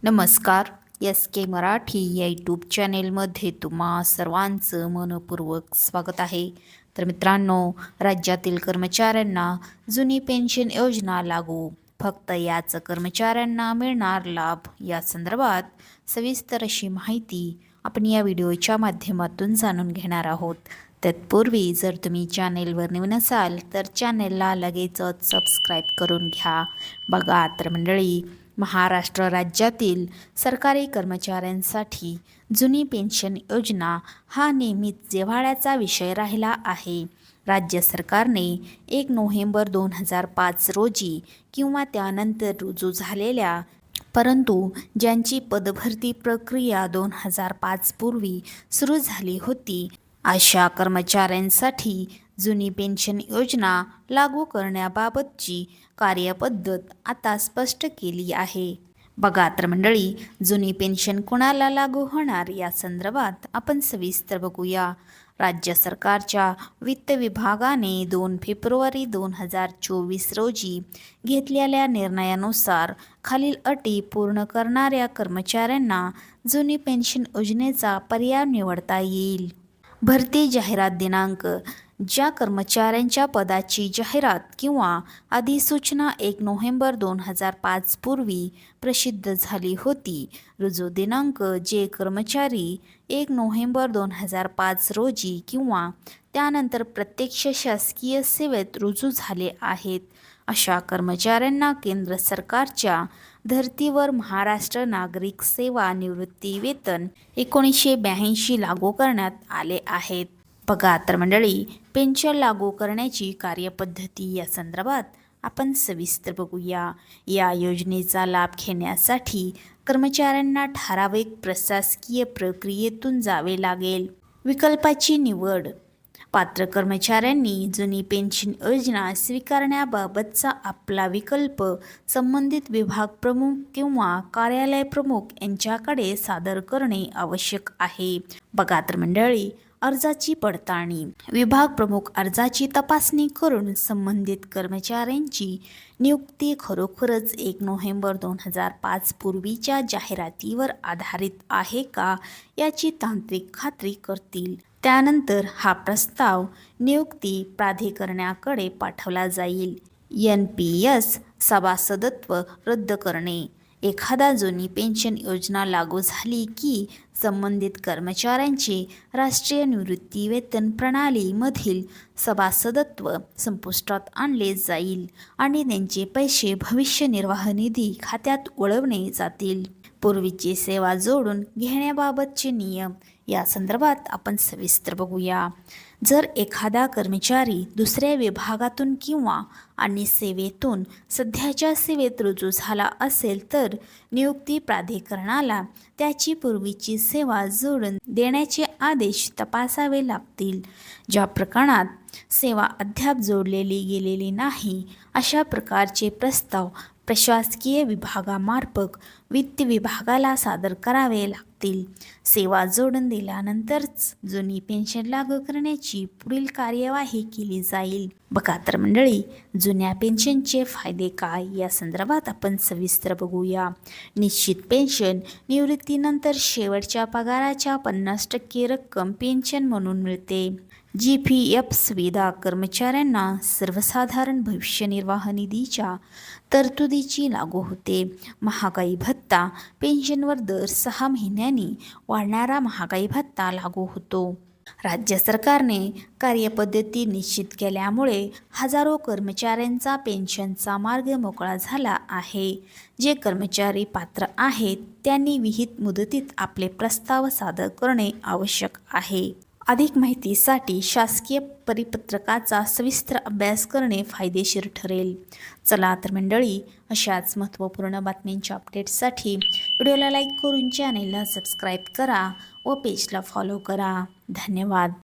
नमस्कार. SK मराठी या YouTube चॅनेलमध्ये तुम्हा सर्वांचं मनपूर्वक स्वागत आहे. तर मित्रांनो, राज्यातील कर्मचाऱ्यांना जुनी पेन्शन योजना लागू, फक्त याच कर्मचाऱ्यांना मिळणार लाभ, या संदर्भात सविस्तर अशी माहिती आपण या व्हिडिओच्या माध्यमातून जाणून घेणार आहोत. तत्पूर्वी जर तुम्ही चॅनेलवर नवीन असाल तर चॅनेलला लगेचच सबस्क्राईब करून घ्या. बघा तर मंडळी, महाराष्ट्र राज्यातील सरकारी कर्मचाऱ्यांसाठी जुनी पेन्शन योजना हा नेहमीच जिव्हाळ्याचा विषय राहिला आहे. राज्य सरकारने 1 नोव्हेंबर 2005 रोजी किंवा त्यानंतर रुजू झालेल्या, परंतु ज्यांची पदभरती प्रक्रिया 2005 पूर्वी सुरू झाली होती, अशा कर्मचाऱ्यांसाठी जुनी पेन्शन योजना लागू करण्याबाबतची कार्यपद्धत आता स्पष्ट केली आहे. बघा तर मंडळी, जुनी पेन्शन कोणाला लागू होणार या संदर्भात आपण सविस्तर बघूया. राज्य सरकारच्या वित्त विभागाने 2 फेब्रुवारी 2024 रोजी घेतलेल्या निर्णयानुसार खालील अटी पूर्ण करणाऱ्या कर्मचाऱ्यांना जुनी पेन्शन योजनेचा पर्याय निवडता येईल. भरती जाहिरात दिनांक: ज्या कर्मचाऱ्यांच्या पदाची जाहिरात किंवा अधिसूचना 1 नोव्हेंबर 2005 पूर्वी प्रसिद्ध झाली होती. रुजू दिनांक: जे कर्मचारी 1 नोव्हेंबर 2005 रोजी किंवा त्यानंतर प्रत्यक्ष शासकीय सेवेत रुजू झाले आहेत, अशा कर्मचाऱ्यांना केंद्र सरकारच्या धर्तीवर महाराष्ट्र नागरिक सेवा निवृत्ती वेतन 1982 लागू करण्यात आले आहेत. बघा तर मंडळी, पेन्शन लागू करण्याची कार्यपद्धती या संदर्भात आपण सविस्तर बघूया. या योजनेचा लाभ घेण्यासाठी कर्मचाऱ्यांना ठराविक प्रशासकीय प्रक्रियेतून जावे लागेल. विकल्पाची निवड: पात्र कर्मचाऱ्यांनी जुनी पेन्शन योजना स्वीकारण्याबाबतचा आपला विकल्प संबंधित विभाग प्रमुख किंवा कार्यालय प्रमुख यांच्याकडे सादर करणे आवश्यक आहे. बघा तर मंडळी, अर्जाची पडताळणी: विभाग प्रमुख अर्जाची तपासणी करून संबंधित कर्मचाऱ्यांची नियुक्ती खरोखरच 1 नोव्हेंबर 2005 पूर्वीच्या जाहिरातीवर आधारित आहे का याची तांत्रिक खात्री करतील. त्यानंतर हा प्रस्ताव नियुक्ती प्राधिकरणाकडे पाठवला जाईल. NPS सभासदत्व रद्द करणे: एखादा जुनी पेन्शन योजना लागू झाली की संबंधित कर्मचाऱ्यांचे राष्ट्रीय निवृत्ती वेतन प्रणालीमधील सभासदत्व संपुष्टात आणले जाईल आणि त्यांचे पैसे भविष्य निर्वाह निधी खात्यात वळवले जातील. पूर्वीची सेवा जोडून घेण्याबाबतचे नियम या संदर्भात आपण सविस्तर बघूया. जर एखादा कर्मचारी दुसऱ्या विभागातून किंवा अन्य सेवेतून सध्याच्या सेवेत रुजू झाला असेल तर नियुक्ती प्राधिकरणाला त्याची पूर्वीची सेवा जोडून देण्याचे आदेश तपासावे लागतील. ज्या प्रकरणात सेवा अद्याप जोडलेली गेलेली नाही, अशा प्रकारचे प्रस्ताव प्रशासकीय विभागामार्फत वित्त विभागाला सादर करावे लागतील. सेवा जोडून दिल्यानंतरच जुनी पेन्शन लागू करण्याची पुढील कार्यवाही केली जाईल. बघा तर मंडळी, जुन्या पेन्शनचे फायदे काय या संदर्भात आपण सविस्तर बघूया. निश्चित पेन्शन: निवृत्तीनंतर शेवटच्या पगाराच्या 50% रक्कम पेन्शन म्हणून मिळते. GPF सुविधा: कर्मचाऱ्यांना सर्वसाधारण भविष्य निर्वाह निधीच्या तरतुदीची लागू होते. महागाई भत्ता: पेन्शनवर दर 6 महिन्यांनी वाढणारा महागाई भत्ता लागू होतो. राज्य सरकारने कार्यपद्धती निश्चित केल्यामुळे हजारो कर्मचाऱ्यांचा पेन्शनचा मार्ग मोकळा झाला आहे. जे कर्मचारी पात्र आहेत त्यांनी विहित मुदतीत आपले प्रस्ताव सादर करणे आवश्यक आहे. अधिक माहितीसाठी शासकीय परिपत्रकाचा सविस्तर अभ्यास करणे फायदेशीर ठरेल. चला तर मंडळी, अशाच महत्त्वपूर्ण बातम्यांच्या अपडेट्ससाठी व्हिडिओला लाईक करून चॅनेलला सबस्क्राईब करा व पेजला फॉलो करा. धन्यवाद.